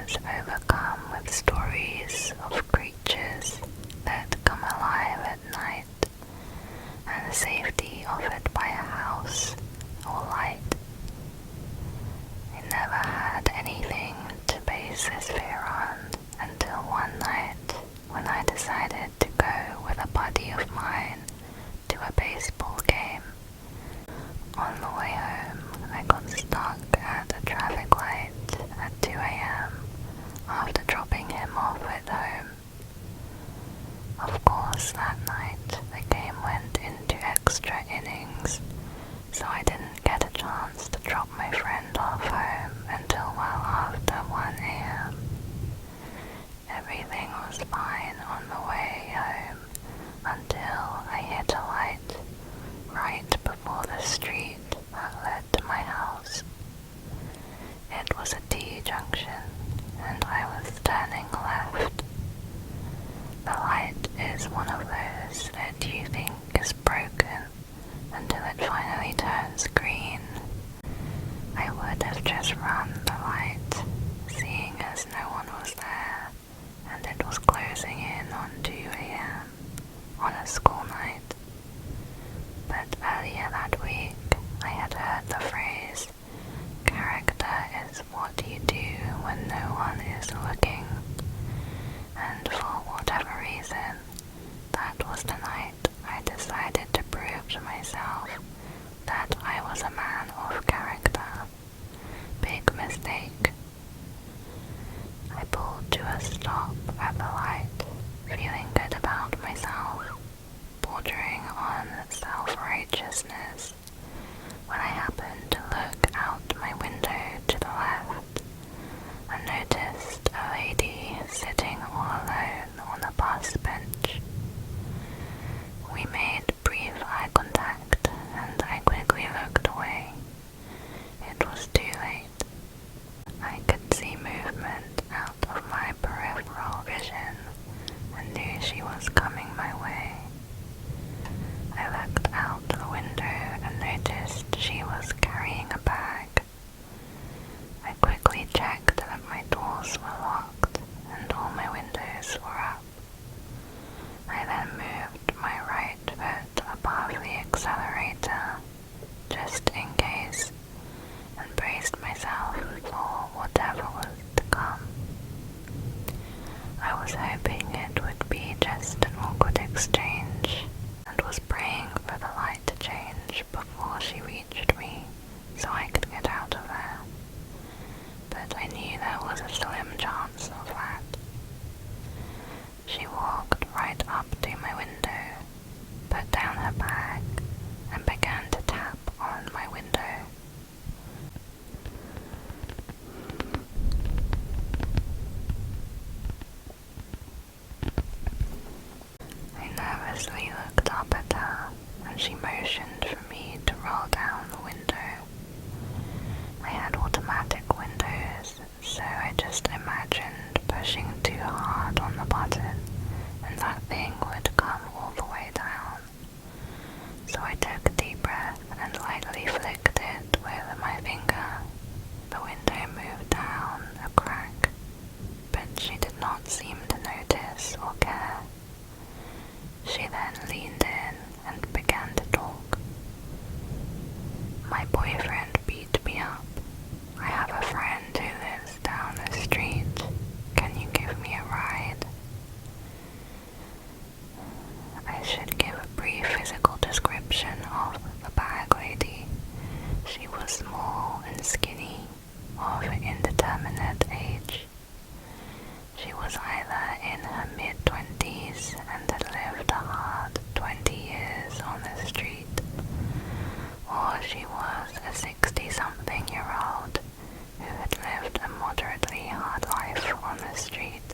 was overcome with stories of creatures that come alive at night, and the safety offered by a house or light. I never had anything to base this fear on until one night when I decided to go with a buddy of mine to a baseball game. On the way home, I got stuck at a traffic light at 2 a.m. after dropping him off at home. Of course, that night the game went into extra innings, so I didn't get a chance to drop my friend off home until well after 1 a.m. Everything was fine on the way home until I hit a light right before the street that led to my house. It was a T-junction, and I was turning left. The light is one of those that you think is broken until it finally turns green. I would have just run the light, seeing as no one was there, and it was closing in on 2 a.m. on a school night. But earlier that week, I had heard the phrase, "Character is what you do when no one is looking," and for whatever reason, that was the night I decided to prove to myself that I was a man of character. Big mistake. I pulled to a stop at the light, feeling good about myself, bordering on self-righteousness, when I happened to look out my window to the left and noticed a lady sitting all alone on a bus bench. We made brief eye contact, and I quickly looked away. It was too late. I could see movement out of my peripheral vision and knew she was coming my way. I looked out the window and noticed she was carrying a bag. I quickly checked that my doors were locked and all my windows were up. I then moved my right foot above the accelerator, just in case, and braced myself for whatever was to come. I was hoping it would be just an awkward exchange, and was praying for the light to change before she reached me, so I could get out of there. But I knew there was a slim chance of that. She walked right up to my window, put down her bag, and began to tap on my window. I nervously looked up at her, and she motioned for me to roll down the window. I had automatic windows, so I just imagined pushing too hard on the button, and that thing would come all the way down. So I took a deep breath and lightly flicked it with my finger. The window moved down a crack, but she did not seem to notice or care. She then leaned in and began to talk. "My boyfriend beat me up. I have a friend who lives down the street. Can you give me a ride?" I should give a brief physical description of the bag lady. She was small and skinny, of indeterminate age. She was either in her mid-20s and had lived a hard 20 years on the street, or she was a 60-something-year-old who had lived a moderately hard life on the street.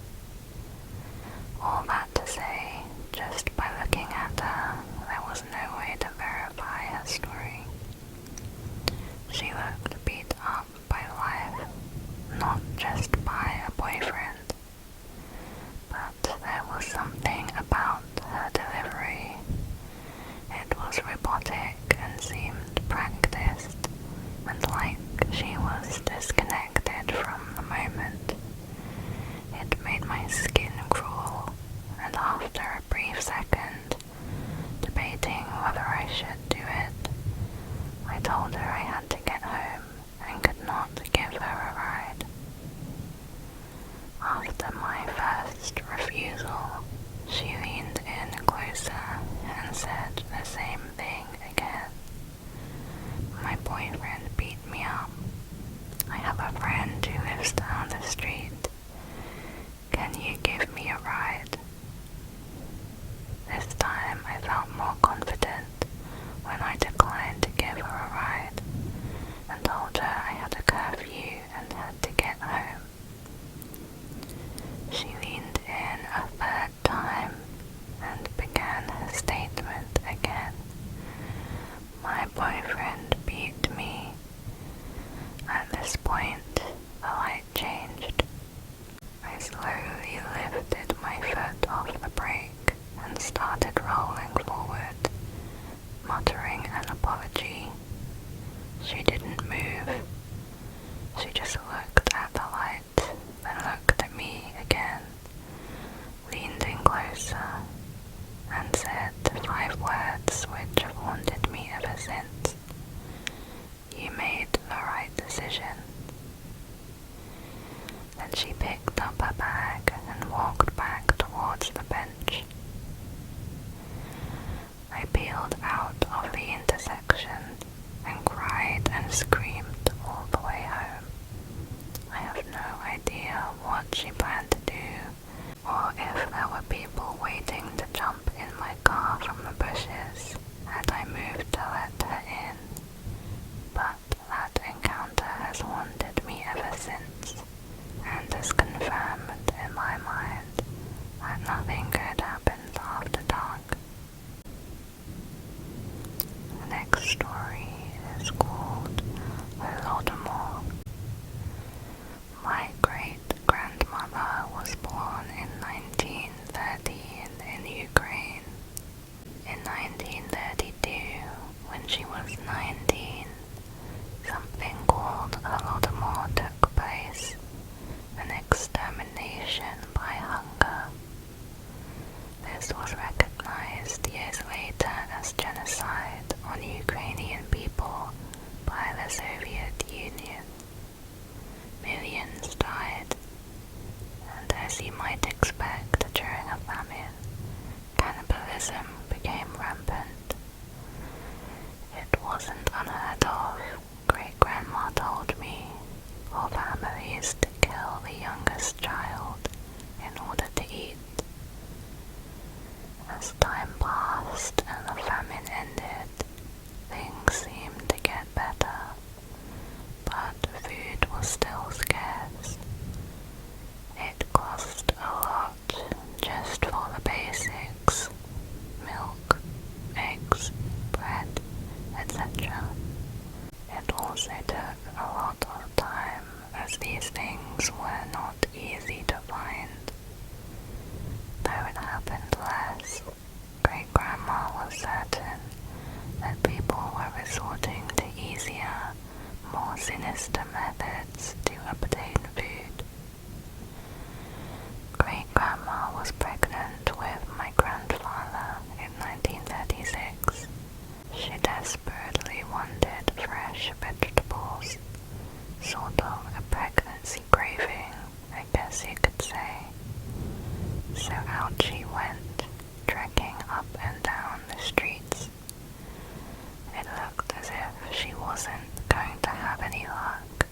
All that to say, just by looking at her, there was no way to verify her story. She looked beat up by life, not just by a boyfriend. But there was something about her delivery. It was robotic and seemed practiced, and like she was disconnected from the moment, I had to get home and could not give her a ride. After my first refusal, she leaned in closer and said the same thing again. My boyfriend beat me up. I have a friend who lives down the street. Can you give me a ride? This time I felt more confident when I declined to give her a ride and told her I had a curfew and had to get home. She leaned in a third time and began her statement again. My boyfriend beat me. At this point, the light changed. I slowly lifted my foot off the brake and started rolling forward, muttering an apology. She didn't move. She just looked at the light, then looked at me again, leaned in closer, and said 5 words which have haunted me ever since. You made the right decision. Then she picked up her bag and walked back towards the bench. I peeled out of the intersection and cried and screamed all the way home. I have no idea what she planned to do, or if there were people waiting to jump in my car from the bushes had I moved to let her in, but that encounter has haunted me ever since, and has confirmed in my mind that nothing good happens after dark. The next story is called Holodomor. My great-grandmother was born in 1913 in Ukraine. In 1932, when she was 19, something called Holodomor took place, an extermination by hunger. This was recognized years later as genocide on Ukrainian people by the Soviet Union. Millions died, and as you might expect during a famine, cannibalism became rampant. It wasn't unheard of, Great-Grandma told me, for families to kill the youngest child in order to eat. As time passed and the famine ended, things seemed to get better, but food was still scarce. It cost a lot just for the basics: milk, eggs, bread, etc. It also took a lot of time, as these things were not easy to find. Though it happened less, Great-Grandma was certain that people were resorting to easier, more sinister methods to obtain food. Great-Grandma was pregnant with my grandfather in 1936. She desperately wanted fresh vegetables, sort of a pregnancy craving, I guess you could say. So out she went, trekking up and down the streets. It looked as if she wasn't going to have any luck,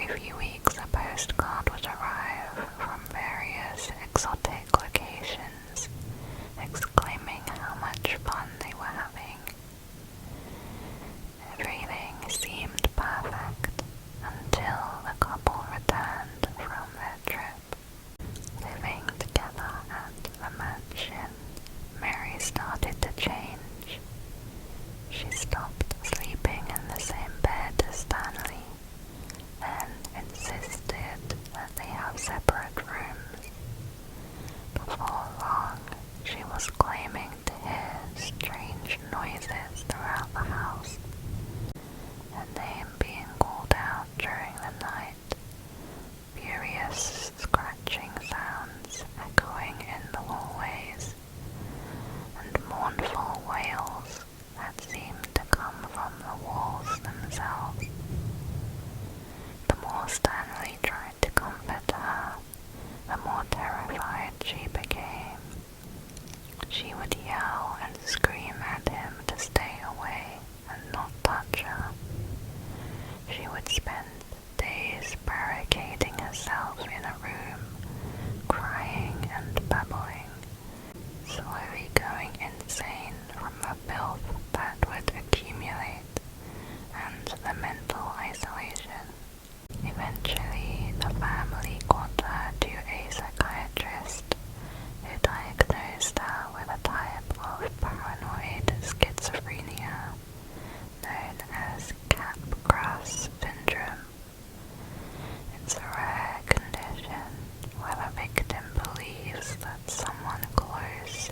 Every few weeks a postcard would arrive from various exotic locations exclaiming how much fun they were having. Everything seemed perfect until the couple returned from their trip. Living together at the mansion, Mary started to change. She stopped sleeping in the same bed as Stanley, then insisted that they have separate rooms. Before long, she was claiming to hear strange noises throughout the house, her name being called out during the night, furious scratching sounds echoing in the hallways, and mournful wails that seemed to come from the walls themselves. The more Stanley tried to comfort her, the more terrified she became. She would yell and scream at him to stay away and not touch her. She would spend days barricading herself in a room, crying and babbling, slowly going insane from the filth that would accumulate and the mental isolation. Eventually, the family got her to a psychiatrist who diagnosed her with a type of paranoid schizophrenia known as Capgras syndrome. It's a rare condition where the victim believes that someone close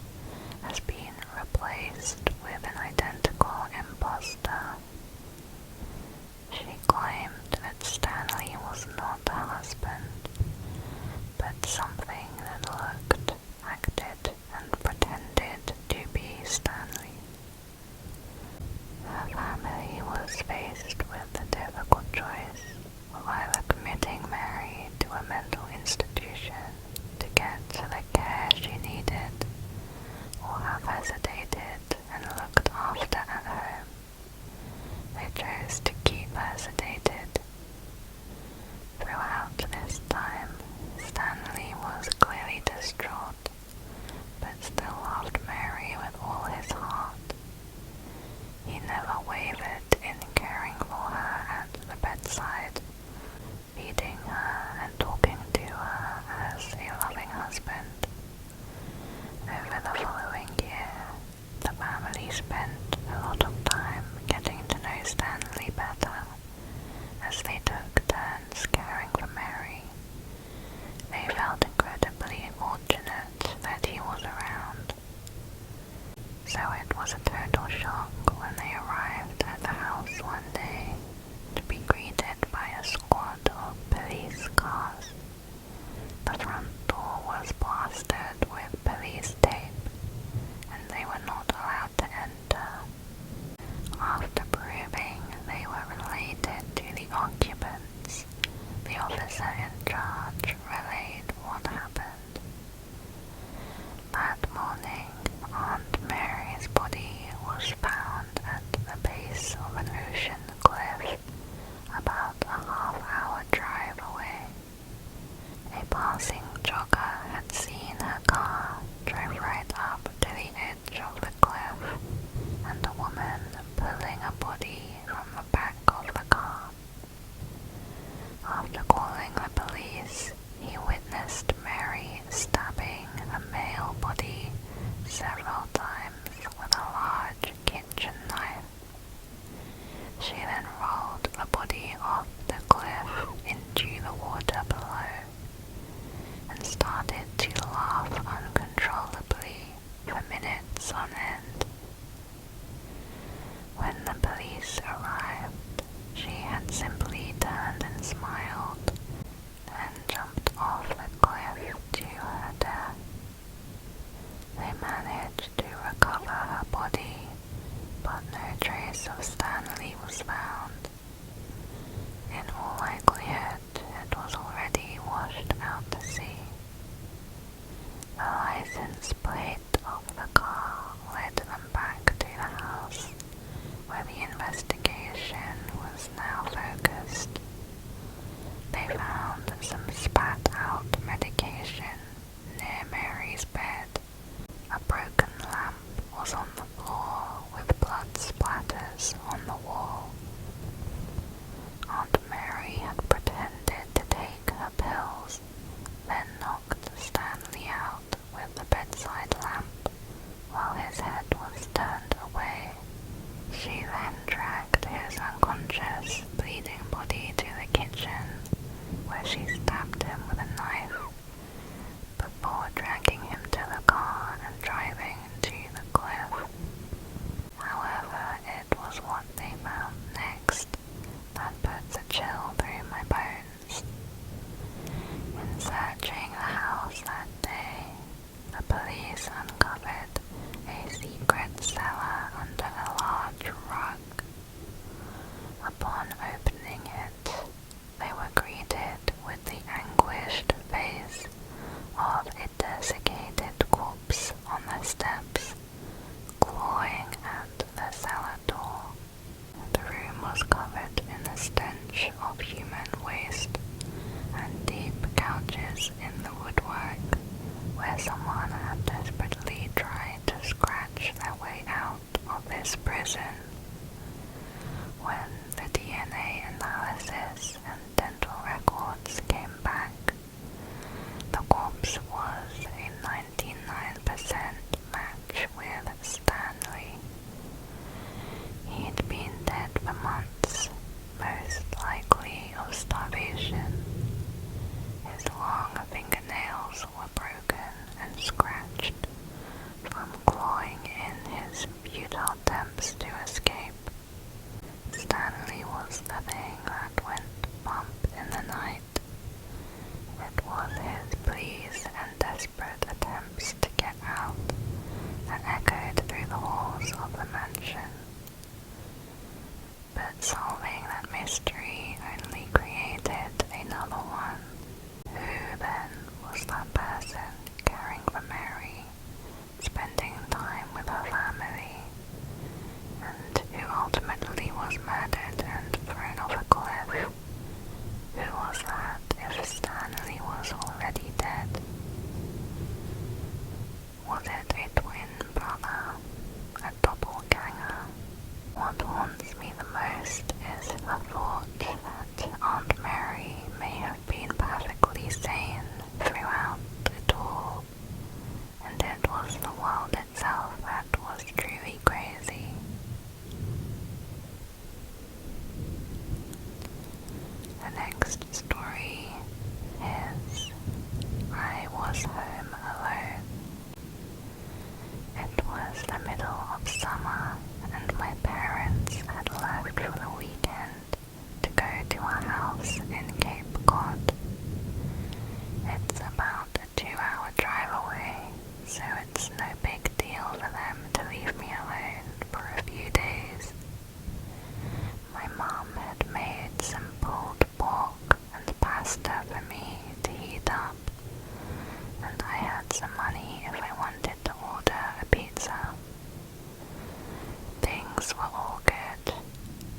has been replaced with an identical imposter. She claimed that Stanley was not her husband, but something that looked, acted, and pretended to be Stanley. Her family was faced with the difficult choice of either committing Mary to a mental institution to get to the care she needed, or have her sedated and looked after at home. They chose to keep her sedated. Throughout this time, Stanley was clearly distraught, but still loved Mary with all his heart. He never wavered in caring for her at the bedside, feeding her and talking to her as a loving husband. Over the following year, the family spent a lot of time getting to know Stanley better as they took turns caring for Mary. They felt incredibly fortunate that he was around. So it was a total shock when they arrived at the house one day to be greeted by a squad of police cars. The front door was plastered with police tape, and they were not allowed to enter. After proving they were related to the occupants, the officer in charge relayed what happened. That morning, Aunt Mary's body was found at the base of an ocean cliff, about a half-hour drive away. A passing jogger had seen her car drive right up to the edge of the cliff, and a woman pulling a body from the back of the car. After calling the next story is I was home alone. It was the middle of summer and my parents had left for the weekend to go to our house in Cape Cod. It's about a 2-hour drive away, so it's no big deal for them to leave me alone for a few days. My mum had made some pulled pork and pasta for me to heat up, and I had some money if I wanted to order a pizza. Things were all good.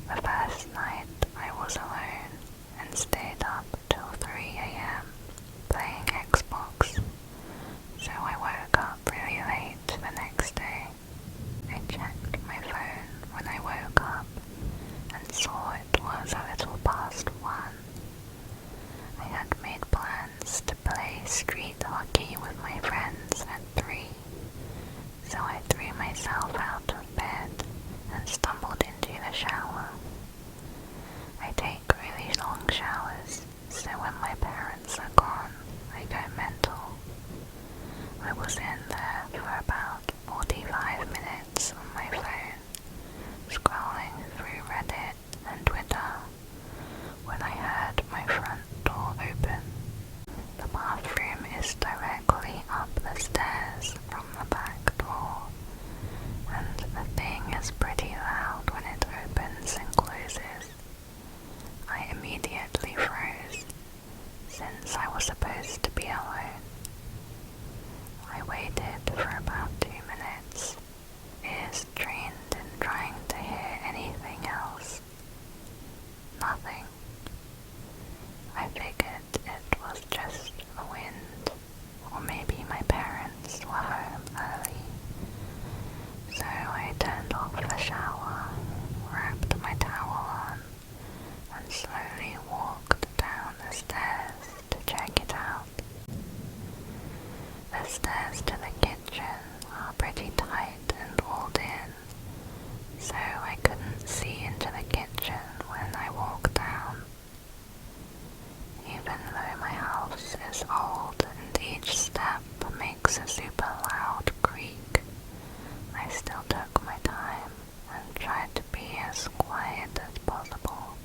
The first night I was alone and stayed up till 3 a.m. playing Xbox, so I woke up really late the next day. I checked my phone when I woke up and saw it was a little past 1. I had made plans to play street hockey with my friends at 3, so I threw myself out of bed and stumbled into the shower. I take really long showers, so when my parents are gone, I go mental. I was in there for about 45 minutes on my phone, scrolling through Reddit and Twitter, when I heard my front door open. The bathroom is directly up the stairs from the back door, and the thing is pretty loud when it opens and closes. I immediately froze, since I was supposed to be alone. I waited for about 2 minutes, ears trained in trying to hear anything else. Nothing. I figured it was just the wind, or maybe my parents were home early. So I turned off the shower, wrapped my towel on, and slowly walked down the stairs to check it out. The stairs to the kitchen are pretty tight and walled in, so I couldn't see into the kitchen when I walked down. Even though my house is old and each step makes a super loud creak, I still took my time and tried to be as quiet as possible.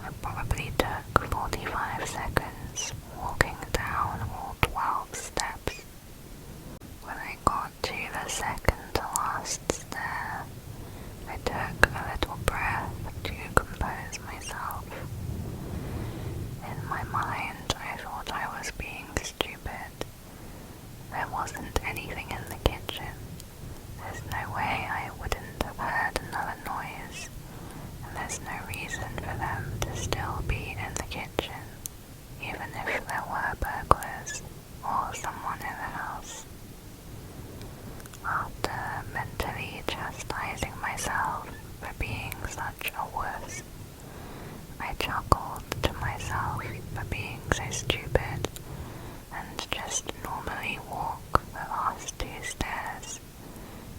I probably took 45 seconds walking down all 12 steps. When I got to the second to last stair, I took a little breath to compose myself. In my mind, I thought I was being stupid. There wasn't anything in the kitchen. There's no way I wouldn't have heard another noise, and there's no reason for them to still be in the kitchen, even if there were burglars or someone in the house. After mentally chastising myself for being such a wuss, I chuckled to myself for being so stupid and just normally walk the last 2 stairs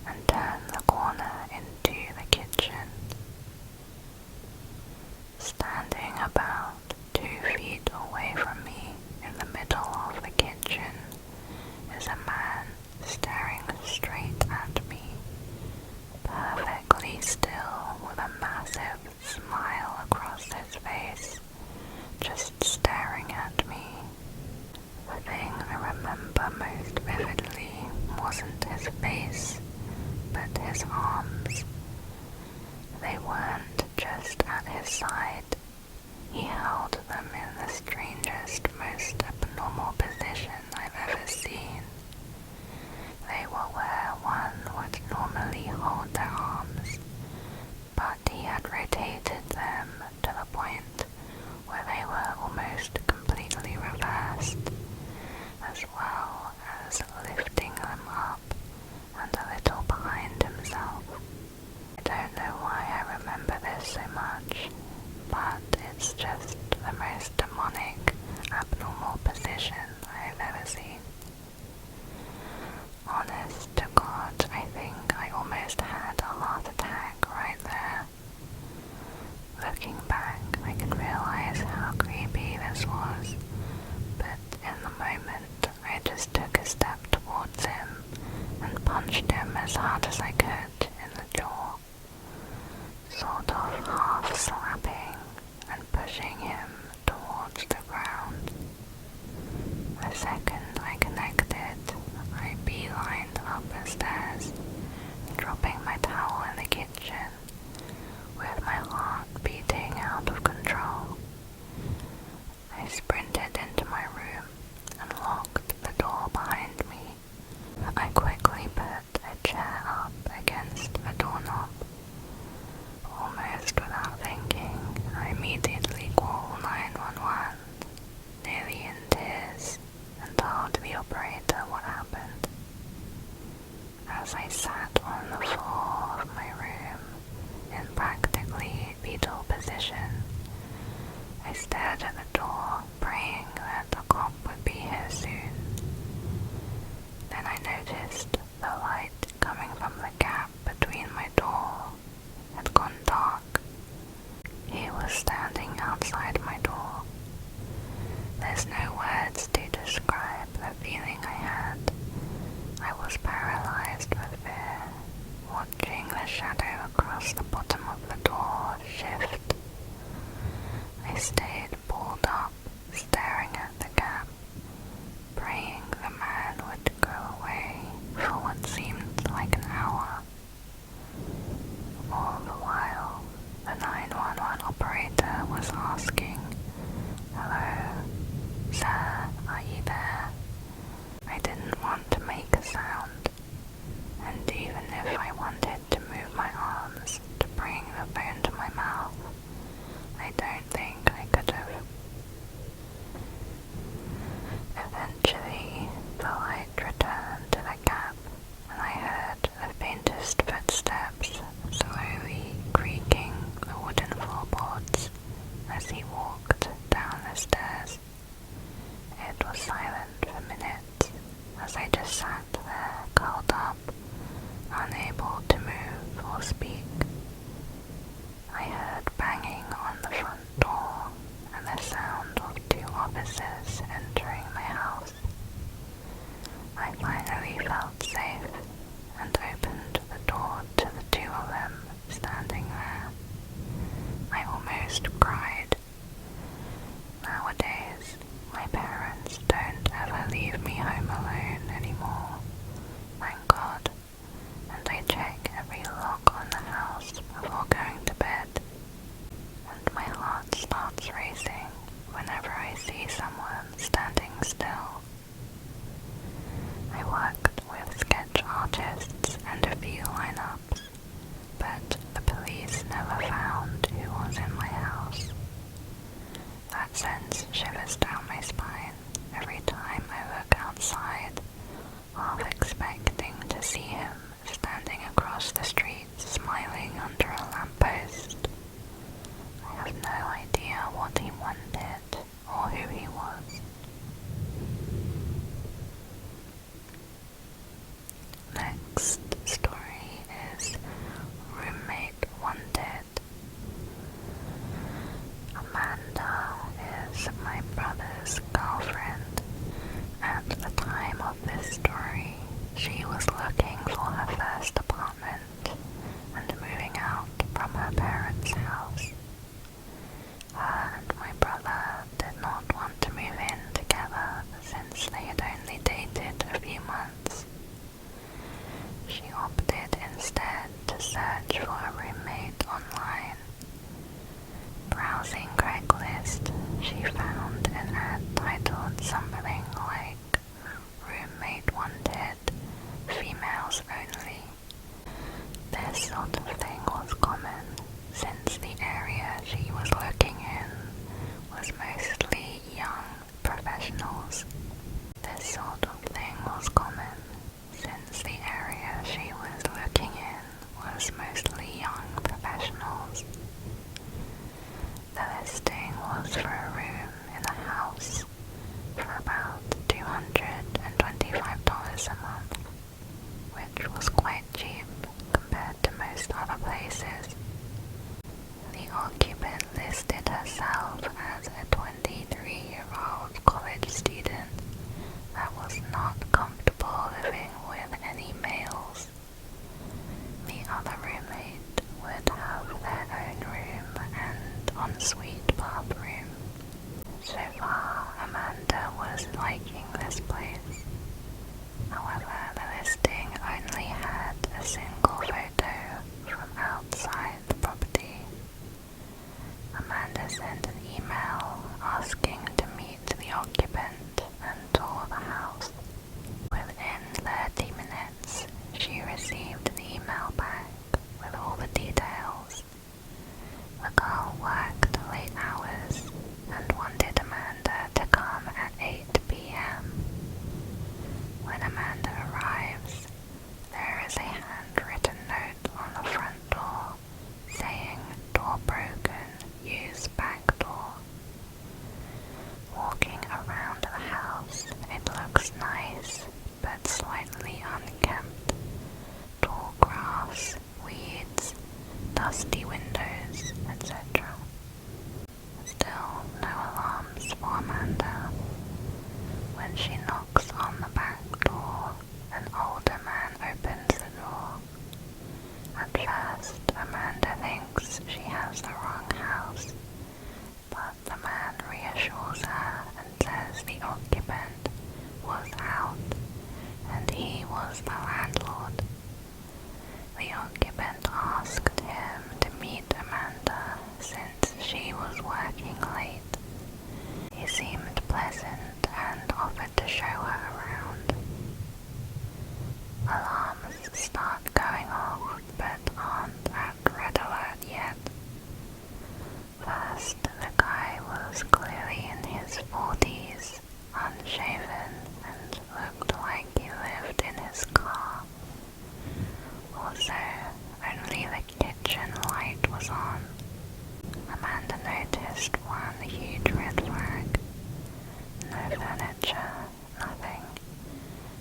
and turn the corner into the kitchen. Standing about 2 feet away from me in the middle of the kitchen is a man staring straight at me, perfectly still with a massive smile across his face, just staring at me. The thing I remember most vividly wasn't his face, but his arms. They weren't just at his side. He held them in the strangest, most abnormal position I've ever seen. They were where one would normally hold their arms, but he had rotated them to the point where they were almost completely reversed, as well as lifting them up and a little behind himself. I don't know why I remember this so much, but it's just the most demonic, abnormal position I've ever seen. Honest to God, I think I almost had a heart attack right there. Looking back, I can realize this was, but in the moment I just took a step towards him and punched him as hard as I could in the jaw, sort of half slapping and pushing him towards the ground. The second I connected, I beelined up the stairs, dropping my towel in the kitchen, with my heart beating out of control. I sprinted into my room and locked the door behind me. I quickly put a chair up against the doorknob. Almost without thinking, I immediately called 911, nearly in tears, and told the operator what happened. As I sat on the floor of my room, in practically fetal position, I stared at the door, praying that the cop would be here soon. Then I noticed the light coming from the gap between my door had gone dark. He was standing outside my door. There's no words to describe the feeling I had. I was paralyzed with fear, watching the shadow across the bottom of the door shift. I stayed pulled up, staring at the gap, praying the man would go away for what seemed like an hour. All the while, the 911 operator was asking, "Hello, sir, are you there?" I didn't want to make a sound, and even if I wanted to move my arms to bring the phone to my mouth, I don't think I could have. Eventually, the light returned to the gap, and I heard the faintest footsteps slowly creaking the wooden floorboards as he walked down the stairs. It was silent for minutes as I just sat there curled up, unable to move or speak. I heard banging on the front door and the sound of two officers entering my house. I finally felt safe and opened the door to the two of them standing there. I almost cried. Nowadays, my parents don't ever leave me home alone anymore, thank God, and I check every lock on the house before going to bed, and my heart starts racing whenever I see someone standing still. I worked with sketch artists and a few lineups, but the police never found who was in my house. That sends shivers down my spine every time I look outside, half expecting to see him standing across the street smiling under a lamppost. I have no idea what he wanted or who he was. Next story is Roommate Wanted. Amanda is my brother's girlfriend. At the time of this story, she was looking for her first apartment and moving out She knocks on the back door. An older man opens the door. At first, Amanda thinks she has the wrong house, but the man reassures her and says the occupant was out, and he was the landlord. The occupant asked him to meet Amanda since she was working late. He seemed pleasant and offered to show her around. Alarms start going off but aren't at red alert yet. First, the guy was clearly in his 40s, unshaven, and looked like he lived in his car. Also, only the kitchen light was on. Amanda noticed one huge red flag. No furniture, nothing.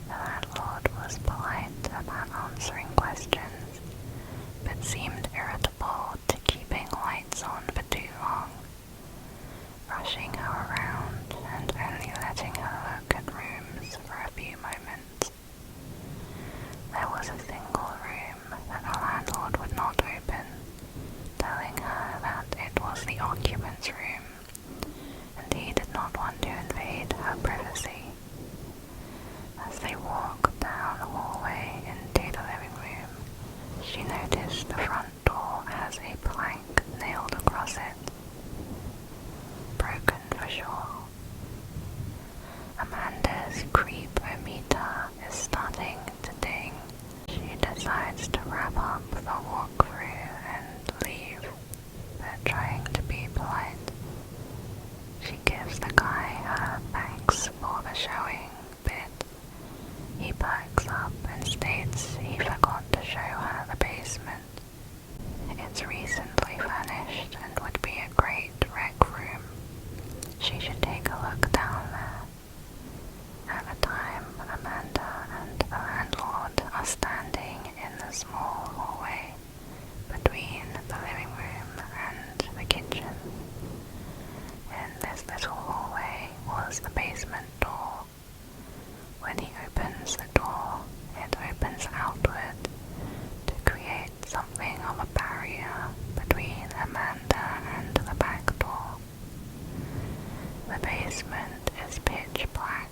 The landlord was polite about answering questions, but seemed irritable to keeping lights on for too long, rushing her around and only letting her look at rooms for a few moments. There was a single room that the landlord would not open, telling her that it was the occupant's room, and he did not want to invade her privacy. As they walked down the hallway into the living room, she noticed the front door has a plank nailed across it. Broken for sure. Amanda's creep-o-meter is starting to ding. She decides to wrap up the walkthrough and leave, but trying to be polite. She gives the guy her thanks for the showing bit. He perks up and states he forgot to show her the basement. It's recently furnished and would be a great rec room. She should take a look down there. At the time, Amanda and the landlord are standing in the small hallway between the living room and the kitchen. In this little hallway was the basement door. When he opens the door, it opens outward to create something of a barrier between Amanda and the back door. The basement is pitch black.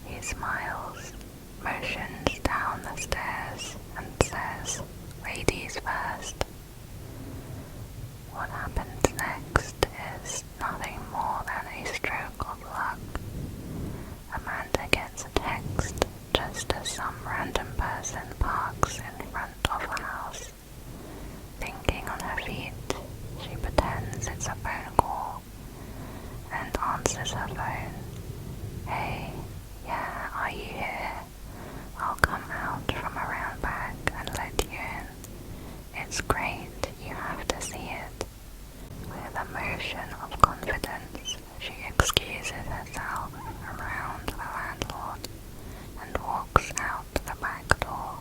He smiles, motions down the stairs, and says, "Ladies first." What happens next is nothing more than a stroke of luck. Amanda gets a text just as some random person parks in front of the house. Thinking on her feet, she pretends it's a phone call and answers her phone. "Hey, yeah, are you here? I'll come out from around back and let you in. It's great, you have to see it." With a motion of confidence, she excuses herself around the landlord and walks out the back door.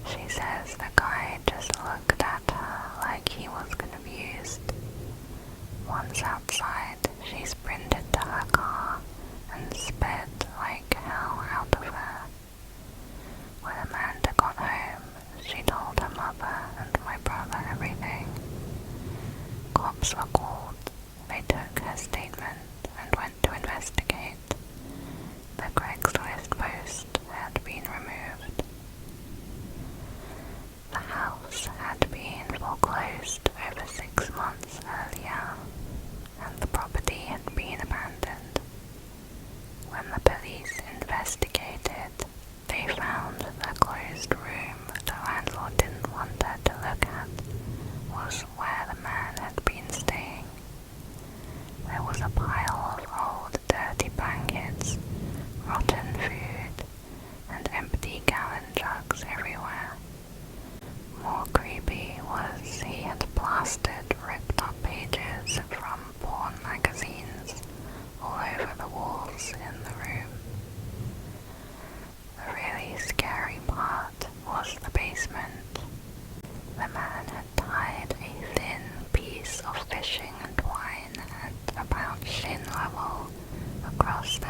She says the guy just looked at her like he was confused. Once outside, she sprinted to her car and sped like hell out of there. When Amanda got home, she told her mother and my brother everything. Cops were called. They took her statement and went to investigate. The Craigslist post had been removed. The house had been foreclosed over 6 months earlier, and the property had been abandoned. When the police investigated, they found the closed room the landlord didn't want her to look at was where the man had been staying. There was a pile of old dirty blankets, rotten food, and empty gallon jugs everywhere. More creepy was he had plastered ripped up pages from porn magazines all over the walls in the room. The really scary part was the basement. The man had tied a thin piece of fishing twine at about shin level across the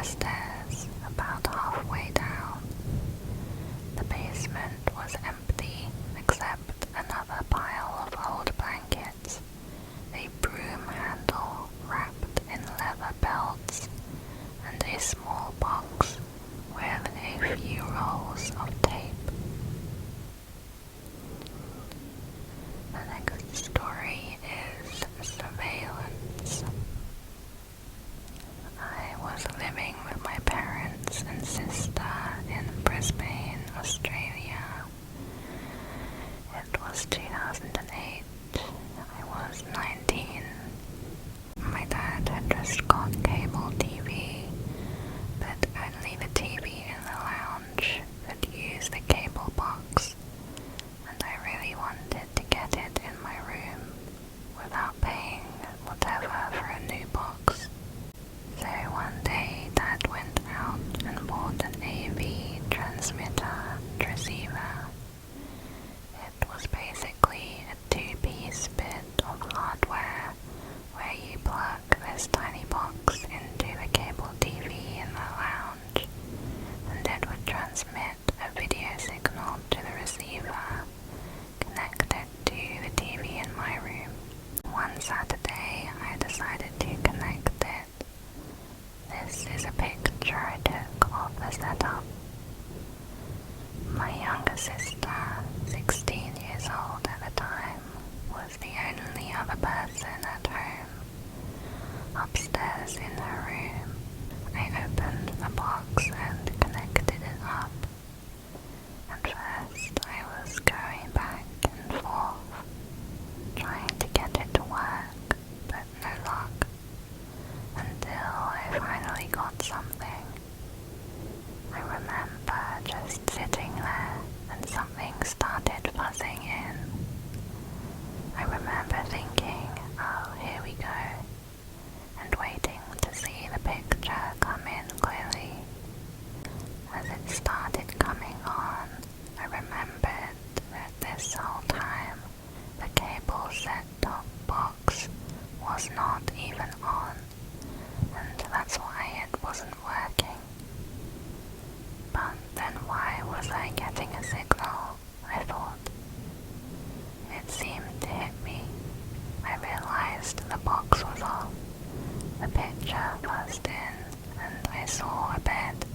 this tiny box into the cable TV in the lounge, and it would transmit a video signal to the receiver connected to the TV in my room. One Saturday, I decided to connect it. This is a picture I took of the setup. My younger sister, 16 years old at the time, was the only other person at home. Upstairs in her room, I opened the box and connected it up. At first, I was going back and forth, trying to get it to work, but no luck, until I finally got something. I remember just sitting there and something started buzzing in. I remember thinking, oh, here we go, and waiting to see the picture come in clearly. As it started coming on, I remembered that this whole time the cable set-top box was not even on, and that's why it wasn't working. But then why was I getting a signal, I thought. It seemed to hit me. I realized the box was off. The picture buzzed in, and I saw a bed.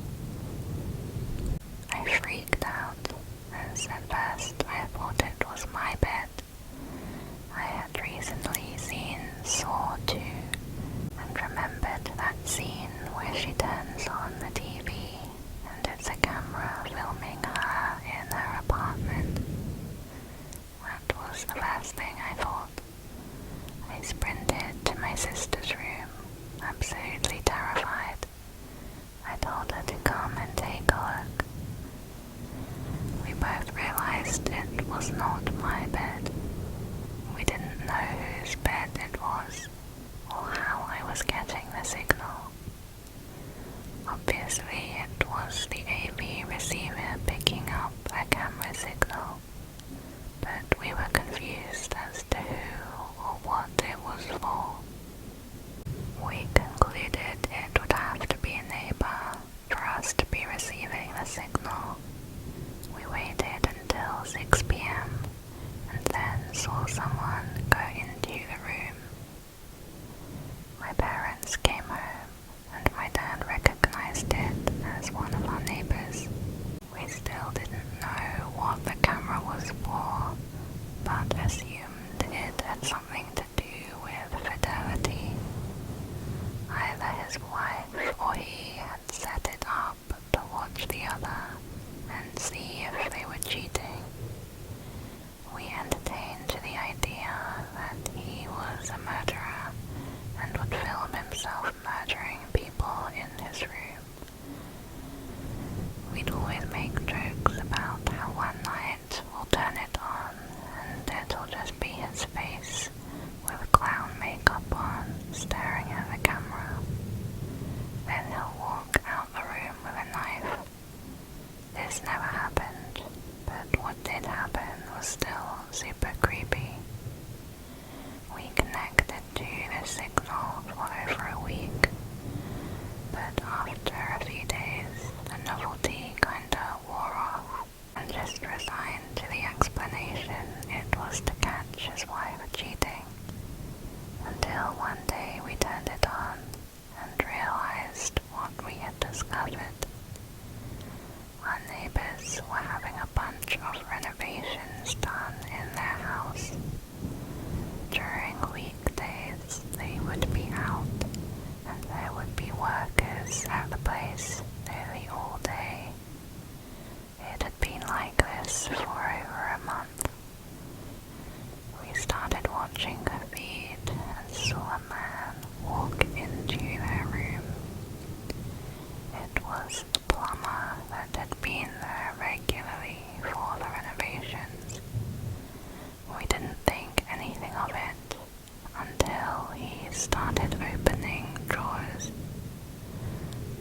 I freaked out, as at first I thought it was my bed. I had recently seen Saw 2, and remembered that scene where she turns on the TV, and it's a camera filming her in her apartment. That was the first thing I thought. I sprinted to my sister's room, absolutely terrified. I told her to come and take a look. We both realized it was not my bed. We didn't know whose bed it was, or how I was getting the signal. Obviously, it was the AV receiver picking up a camera signal, but we were confused as to who or what it was for. We concluded it would have to be a neighbor for us to be receiving the signal. We waited until 6 p.m. and then saw someone go into the room. My parents came home, and my dad recognized it as one of our neighbors. We still didn't know what the camera was for, but assumed it had something to do with fidelity. Either his wife or he had set it up to watch the other and see if they were cheating. We entertained the idea that he was a murderer and would film himself murdering people in his room. We'd always make jokes about how one night we'll turn it on and it'll just be his face with clown makeup on, staring at the camera. Then he'll walk out the room with a knife. This never happened, but what did happen was still super creepy. We connected to the signal for over a week, but after a few days, the novelty kinda wore off, and just resigned to the explanation it was to catch his wife cheating. Until one day we turned it on and realized what we had discovered. Our neighbors were having a bunch of renovations done in their house. During weekdays, they would be out, and there would be workers at the place nearly all day. It had been like this for over a month. We started watching her feed and saw a man walk into their room. It was the plumber that had been there regularly for the renovations. We didn't think anything of it until he started opening drawers.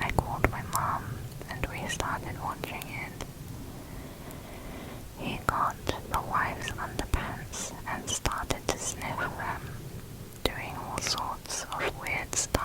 I called my mom and we started watching it. He got the wife's underpants and started to sniff them, doing all sorts of weird stuff.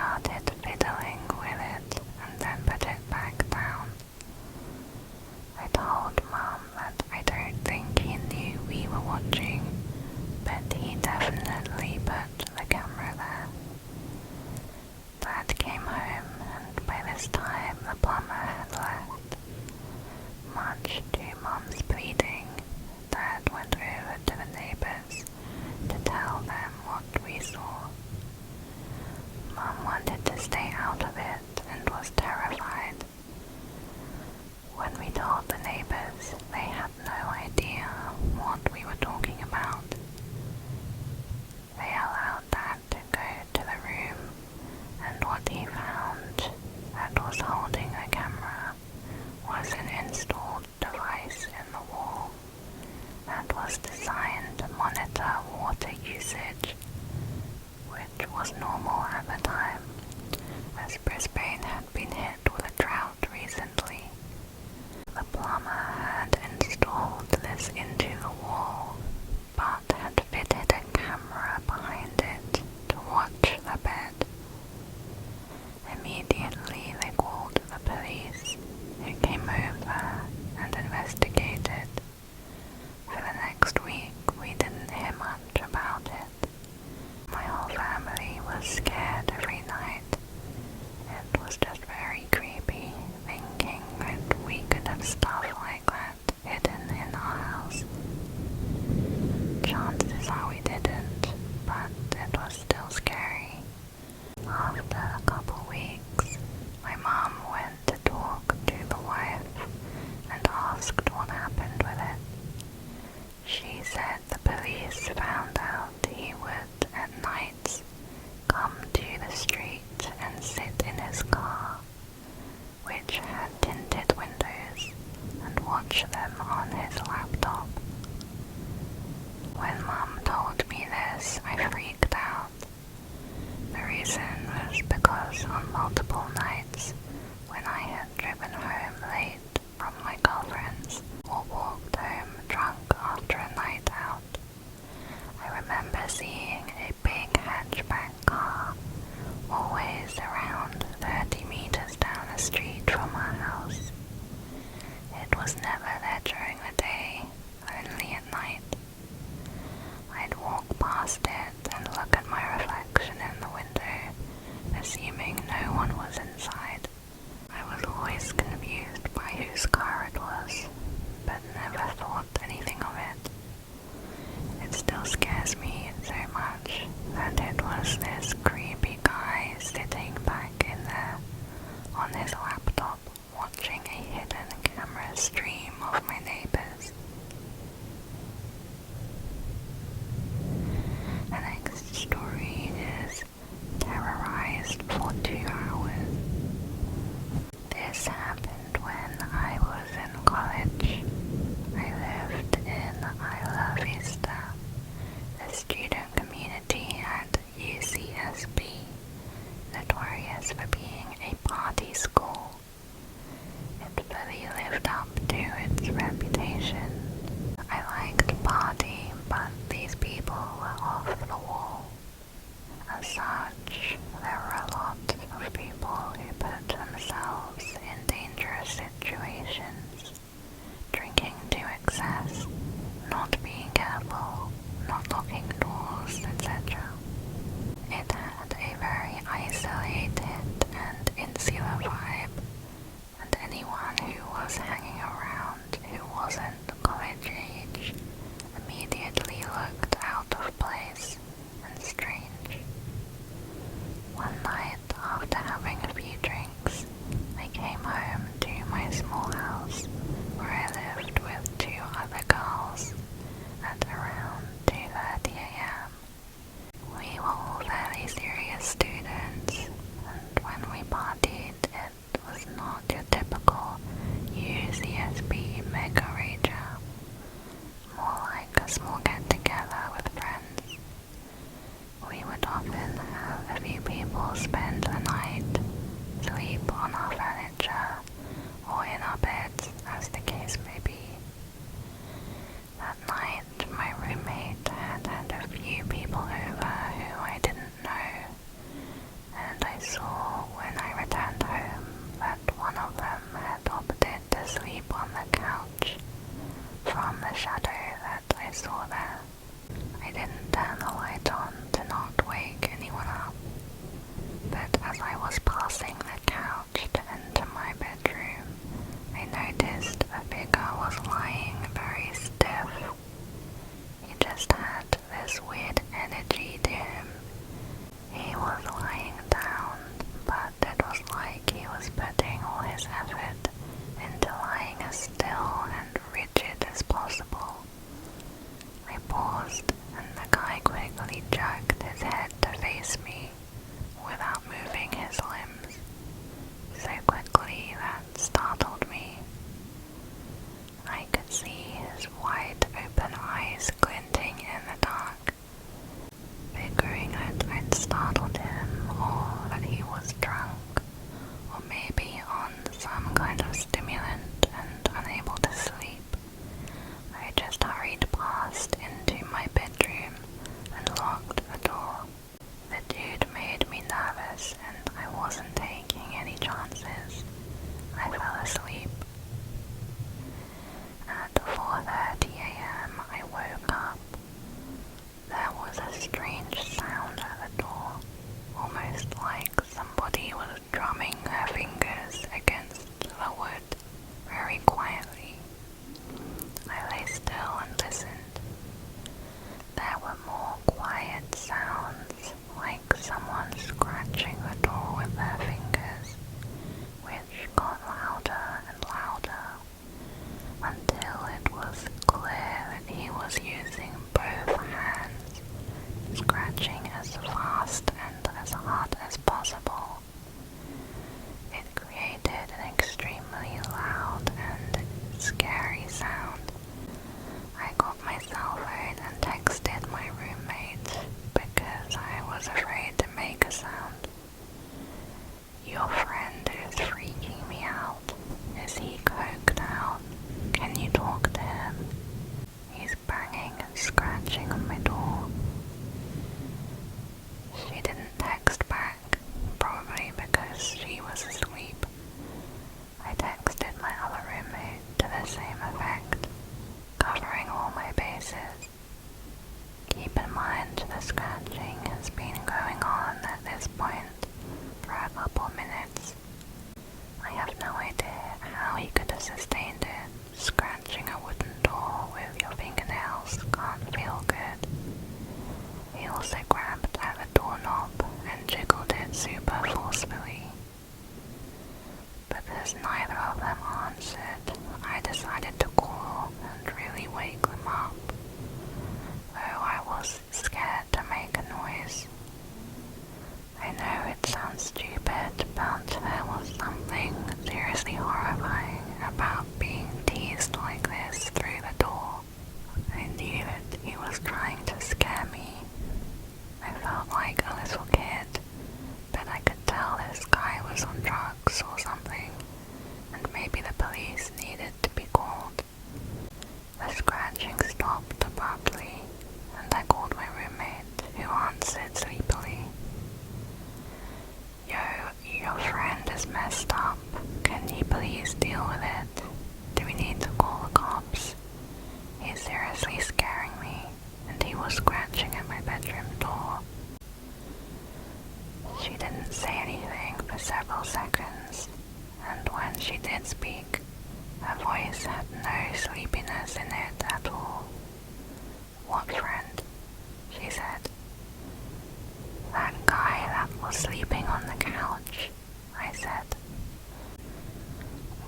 started fiddling with it and then put it back down. I told Mum that I don't think he knew we were watching, but he definitely put the camera there. Dad came home, and by this time the plumber had left. Much to Mum's pleading, Dad went over to the neighbors to tell them what we saw. Mum wanted to stay out of it and was terrified. When we told the neighbors, they had no idea what we were talking about. They allowed Dad to go to the room, and what he found that was holding a camera was an installed device in the wall that was designed to monitor water usage, which was normal at the time, as Brisbane had been hit with a drought recently. The plumber had installed this into the wall, but had fitted a camera behind it to watch the bed. Immediately they called the police, who came over and investigated. For the next week we didn't hear much about it. My whole family was scared every night. It was just very creepy thinking that we could have stuff like that hidden in our house. Chances are we didn't, but it was still scary. After a couple weeks, my mum went to talk to the wife and asked what happened with it. She said the police found out he would, at nights, come to the street and sit in his car, which had tinted windows, and watch them on his laptop. When Mum told me this, I freaked out. The reason was because on multiple nights, when I had driven home late from my girlfriend's or walked home drunk after a night out, I remember seeing a big hatchback car always around 30 meters down the street from our house. It was never there during the day, only at night. I'd walk past it and look at my reflection in the window, assuming no one was inside. I was always confused by whose car it was, but never thought anything of it. It still scares me so much that it was this creepy guy sitting back in there on his laptop watching a hidden camera stream of my neighbors. The next story is Terrorized for 2 hours. This happened when I was in college. I lived in Isla Vista, the student community at UCSB, notorious for being a party school. It fully lived up to its reputation. I liked to party, but these people were off the wall. As such, there were a lot of people who put themselves in dangerous situations, drinking to excess, not being careful, not locking doors, etc. It had a very isolated and serious effort into lying as still and rigid as possible. I paused, and the guy quickly jerked his head to face me without moving his limbs, so quickly that startled me. I could see his wide open eyes glinting in the dark, figuring that I'd startled him or that he was drunk, or maybe on some kind of stimulant and unable to sleep. I just hurried past into my bedroom and locked the door. The dude made me nervous and I wasn't taking any chances. I fell asleep. At 4:30 a.m. I woke up. There was a strange sound at the door, almost like somebody was drumming their fingers against the wood very quietly. I lay still and listened. There were more quiet sounds, like someone scratching the door with their fingers, which got louder and louder, until it was clear that he was using both hands, scratching as fast and as hard as possible. It created an extremely loud and scary sound. I got my cell phone and texted my roommate because I was afraid to make a sound. "Your friend is freaking me out. Is he coked out? Can you talk to him? He's banging and scratching on my door." She didn't text back, probably because she was asleep. I texted my other roommate to the same effect, covering all my bases. Keep in mind the scratching has been going on at this point for a couple minutes. I have no idea how he could have sustained it. Scratching a wooden door with your fingernails can't feel good. He also grabbed at the doorknob and jiggled it super forcefully. Because neither of them answered, I decided to call and really wake them up, though I was scared to make a noise. I know it sounds stupid, but there was something seriously horrifying about being teased like this through the door. I knew that he was trying to scare me. I felt like a little kid, but I could tell this guy was on drugs or something, and maybe the police needed to be called. The scratching stopped abruptly, and I called my roommate, who answered sleepily. "Yo, your friend is messed up. Can you please deal with it? Do we need to call the cops? He's seriously scaring me, and he was scratching at my bedroom door." She didn't say anything for several seconds, and when she did speak, her voice had no sleepiness in it at all. "What friend?" she said. "That guy that was sleeping on the couch," I said.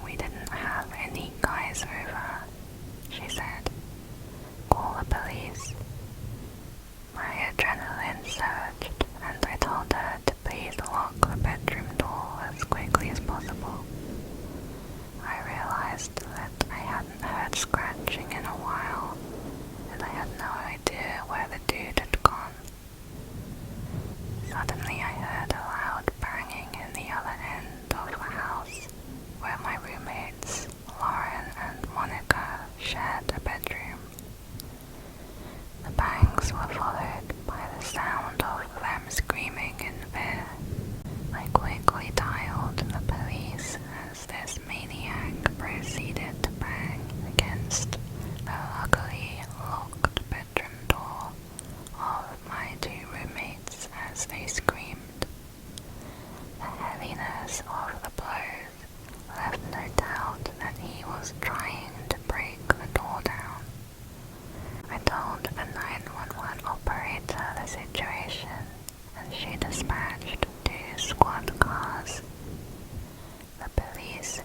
"We didn't have any guys over," she said. "Call the police." My adrenaline surged, and I told her to please lock the bedroom door as quickly as possible. I realized that I hadn't heard scratching in a while, and I had no idea where the dude had gone. Suddenly I heard a loud banging in the other end of the house, where my roommates, Lauren and Monica, shared a bedroom. The bangs were followed by the sound of them screaming in fear. I quickly dialed the police as this maniac proceeded to bang against the luckily locked bedroom door of my two roommates as they screamed. The heaviness of the blows left no doubt that he was trying to break the door down. I told the 911 operator the situation, and she dispatched 2 squad cars. The police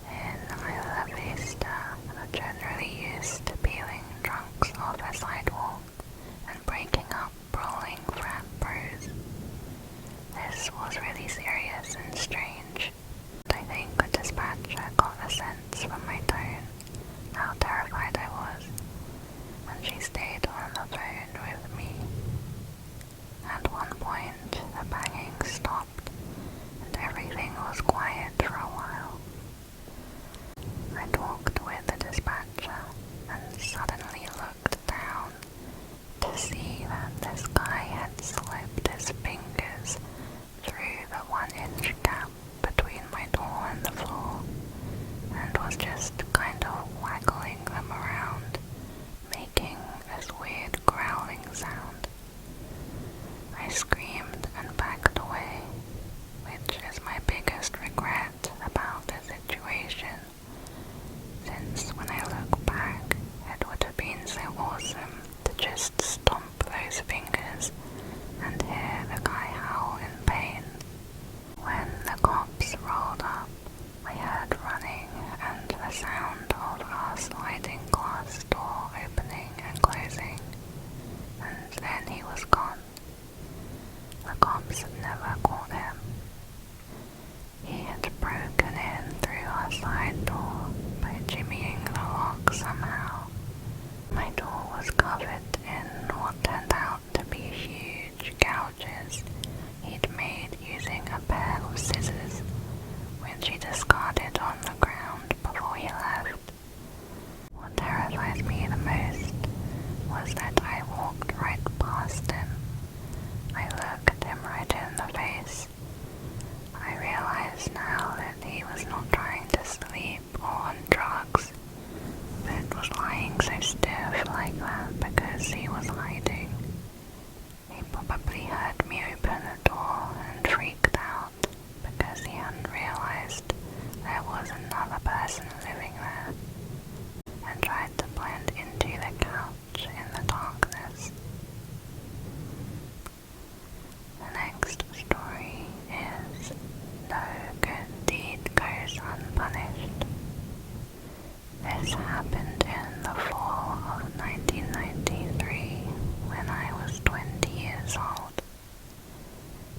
This happened in the fall of 1993 when I was 20 years old.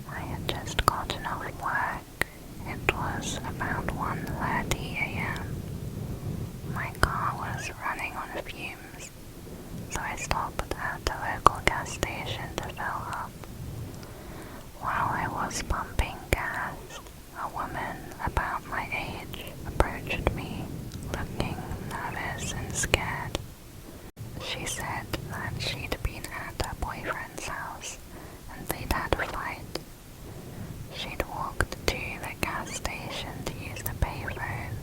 I had just gotten off work. It was about 1:30 a.m. My car was running on fumes, so I stopped at the local gas station to fill up. While I was pumping gas, a woman about my age approached me, looking nervous and scared. She said that she'd been at her boyfriend's house and they'd had a fight. She'd walked to the gas station to use the payphone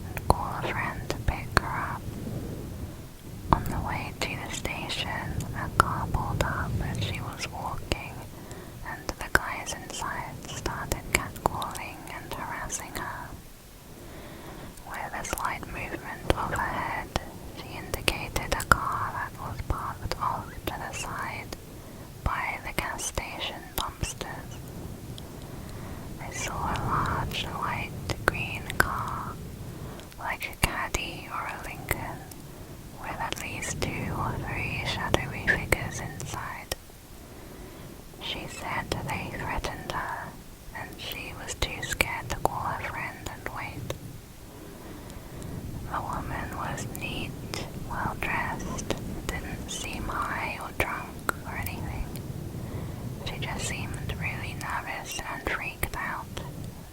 and call a friend to pick her up. On the way to the station, a car pulled up as she was walking, and the guys inside started catcalling and harassing her. With a slight movement of her head, she indicated a car that was parked off to the side by the gas station dumpsters. I saw a large light green car, like a Caddy or a Lincoln, with at least 2 or 3 shadowy figures inside. She said they threatened her, and she was too scared to call her friend and wait. The woman was neat, well dressed, didn't seem high or drunk or anything. She just seemed really nervous and freaked out,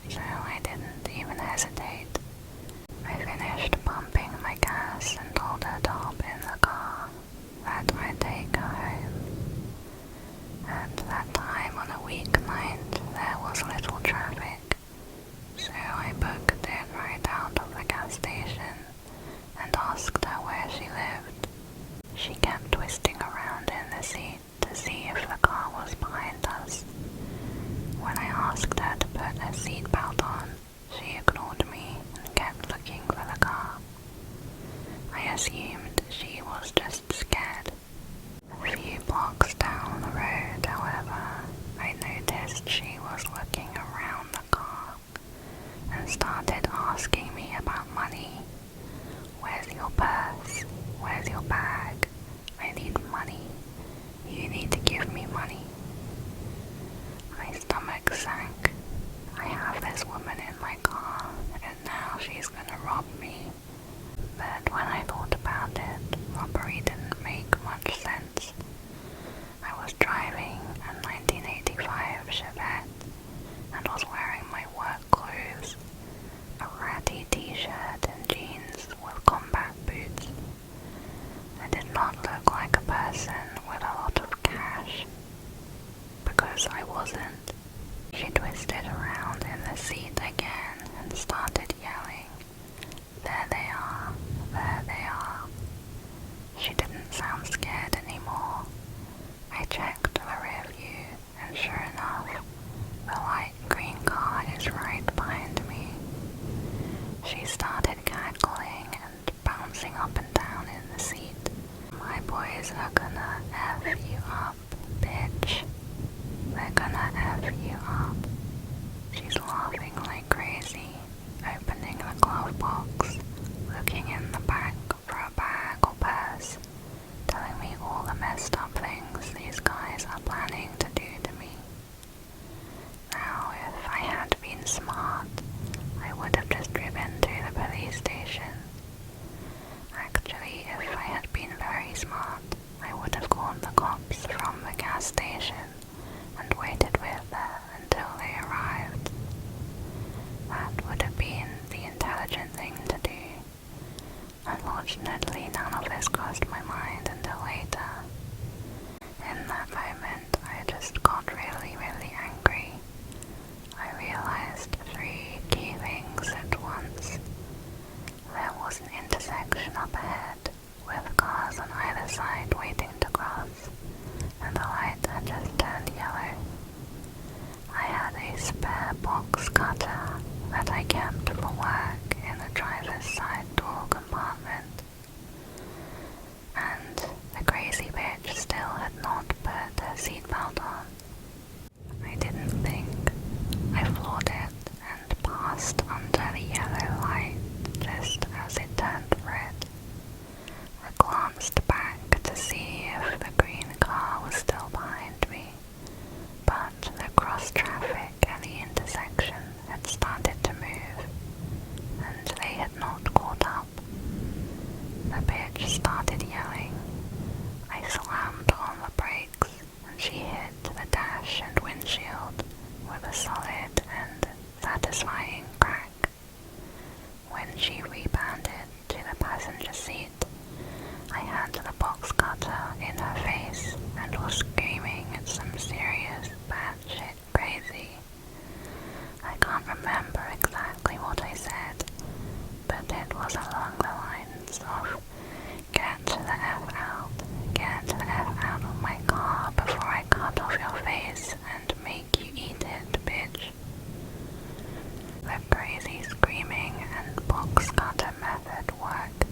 so I didn't even hesitate. I finished pumping my gas and told her to hop in the car, that I'd take her home. At that time on a weeknight, there was little traffic, so I booked it right out of the gas station and asked her where she lived. She kept twisting around in the seat to see if the car was behind us. When I asked her to put her seatbelt on, she ignored me and kept looking for the car. I assumed she was just scared. A few blocks down the road, however, I noticed she was looking around the car and started asking me about money. Where's your purse? Where's your bag? I need money. You need to give me money. My stomach sank. I have this woman in my car, and now she's gonna rob me. But when I thought about it, robbery didn't make much sense. I was driving a 1985 Chevette and was wearing my work clothes, a ratty t-shirt and jeans with combat boots. I did not look like a person with a lot of cash, because I wasn't. She twisted around in the seat again and started yelling, "There they are, there they are." She didn't sound scared anymore. I checked the rear view, and sure enough, the light green car is right behind me. She started cackling and bouncing up and down in the seat. "My boys are gonna F you up, bitch. They're gonna F you up." She's laughing like crazy, opening the glove box, looking in the back for a bag or purse, telling me all the messed up things these guys are planning to do to me. Now, if I had been smart, I would have just driven to the police station. Actually, if I had been very smart, I would have called the cops from the gas station and waited with her until they arrived. That would have been the intelligent thing to do. Unfortunately, none of this crossed my mind until later. In that moment, I just got really, really angry. I realized 3 key things at once. There was an intersection up ahead, with cars on either side waiting to cross, and the light had just turned yellow. I had a spare box cutter that I kept for work in the driver's side door compartment. And the crazy bitch still had not put her seatbelt on. I didn't think. I floored it and passed under the yellow light just as it turned red. dash and windshield with a solid and satisfying crack. When she rebounded to the passenger seat, I had the box cutter in her face and was screaming at some serious batshit crazy. I can't remember exactly what I said, but it was along the lines of, "Get the F out, get the F out of my car before I cut off your face and make you eat it, bitch." The crazy screaming and box cutter method worked.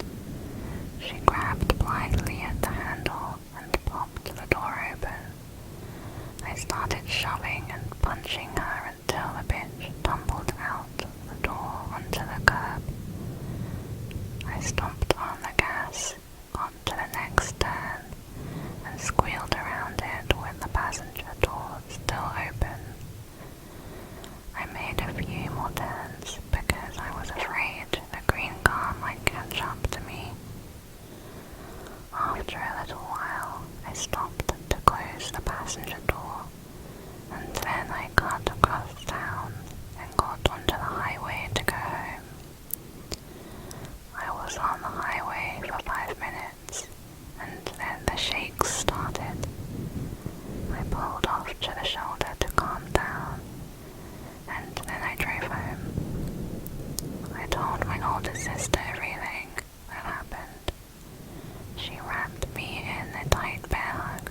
She grabbed blindly at the handle and popped the door open. I started shoving and punching her until the bitch tumbled out the door onto the curb. I stomped on the gas, got to the next turn, and squealed around it with the passenger door still open. I made a few more turns because I was afraid the green car might catch up to me. After a little while, I stopped to close the passenger door, and then I cut across town and got onto the highway to go home. I was on the highway for 5 minutes, and then the shakes started. I pulled off to the shoulder to calm down, and then I drove home. I told my older sister everything that happened. She wrapped me in a tight bear hug,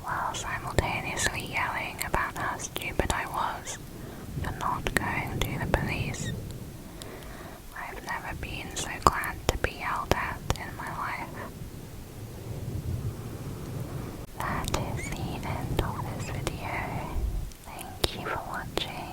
while simultaneously yelling about how stupid I was for not going to the police. I've never been so glad to be yelled at in my life. That is the end of this video. Thank you for watching.